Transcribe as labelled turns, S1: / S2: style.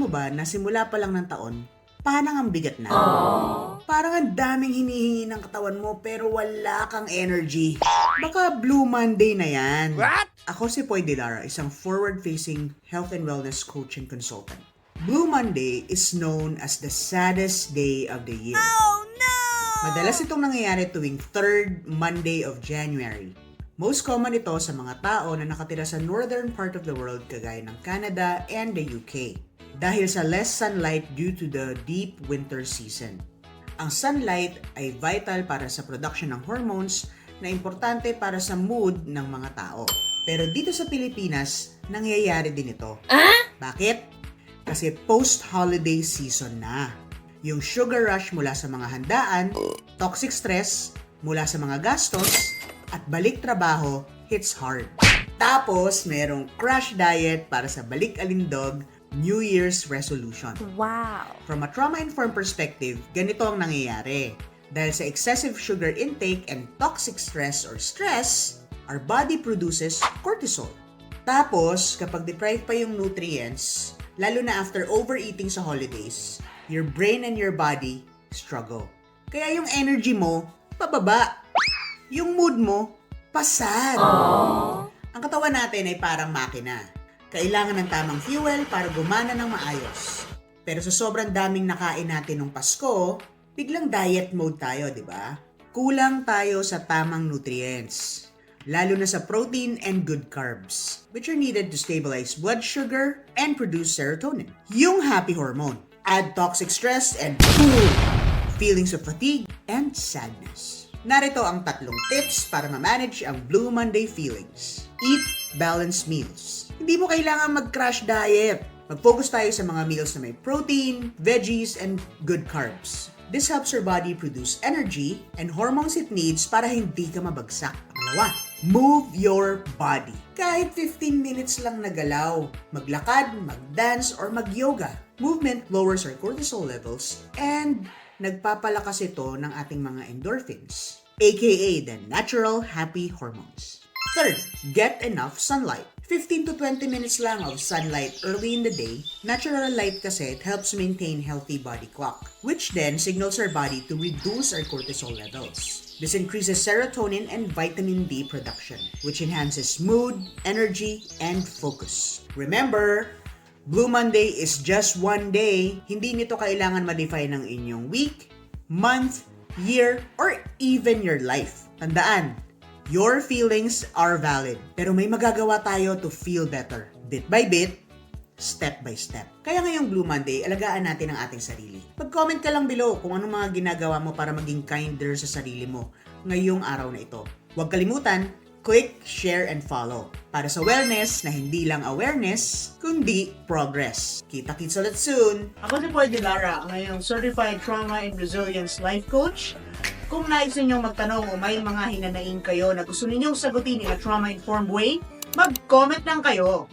S1: mo ba na simula pa lang ng taon, parang ang bigat na? Parang ang daming hinihingi ng katawan mo pero wala kang energy. Baka Blue Monday na yan.
S2: What?
S1: Ako si Poy Dilara, isang forward-facing health and wellness coach and consultant. Blue Monday is known as the saddest day of the year.
S2: Oh no!
S1: Madalas itong nangyayari tuwing 3rd Monday of January. Most common ito sa mga tao na nakatira sa northern part of the world kagaya ng Canada and the UK dahil sa less sunlight due to the deep winter season. Ang sunlight ay vital para sa production ng hormones na importante para sa mood ng mga tao. Pero dito sa Pilipinas, nangyayari din ito. Bakit? Kasi post-holiday season na. Yung sugar rush mula sa mga handaan, toxic stress mula sa mga gastos, at balik trabaho hits hard. Tapos, merong crash diet para sa balik alindog New Year's resolution.
S2: Wow!
S1: From a trauma-informed perspective, ganito ang nangyayari. Dahil sa excessive sugar intake and toxic stress or stress, our body produces cortisol. Tapos, kapag deprived pa yung nutrients, lalo na after overeating sa holidays, your brain and your body struggle. Kaya yung energy mo, pababa. Yung mood mo, pasad. Ang katawan natin ay parang makina. Kailangan ng tamang fuel para gumana ng maayos. Pero sa sobrang daming nakain natin nung Pasko, biglang diet mode tayo, di ba? Kulang tayo sa tamang nutrients. Lalo na sa protein and good carbs, which are needed to stabilize blood sugar and produce serotonin. Yung happy hormone. Add toxic stress and boom! Feelings of fatigue and sadness. Narito ang 3 tips para ma-manage ang Blue Monday feelings. Eat balanced meals. Hindi mo kailangan mag-crash diet. Mag-focus tayo sa mga meals na may protein, veggies, and good carbs. This helps your body produce energy and hormones it needs para hindi ka mabagsak. Pangalawa, move your body. Kahit 15 minutes lang na galaw, maglakad, mag-dance, or mag-yoga. Movement lowers our cortisol levels and nagpapalakas ito ng ating mga endorphins, aka the natural happy hormones. Third, get enough sunlight. 15 to 20 minutes lang of sunlight early in the day. Natural light kasi it helps maintain healthy body clock, which then signals our body to reduce our cortisol levels. This increases serotonin and vitamin D production, which enhances mood, energy, and focus. Remember, Blue Monday is just one day. Hindi nito kailangan ma-define ng inyong week, month, year, or even your life. Tandaan, your feelings are valid. Pero may magagawa tayo to feel better. Bit by bit, step by step. Kaya ngayong Blue Monday, alagaan natin ang ating sarili. Mag-comment ka lang below kung anong mga ginagawa mo para maging kinder sa sarili mo ngayong araw na ito. Huwag kalimutan, click, share, and follow. Para sa wellness na hindi lang awareness, kundi progress. Kita-kits ulit soon!
S3: Ako si Poy Dilara, ang ngayong Certified Trauma and Resilience Life Coach. Kung nais ninyong magtanong o may mga hinanaing kayo na gusto ninyong sagutin in a trauma-informed way, mag-comment lang kayo.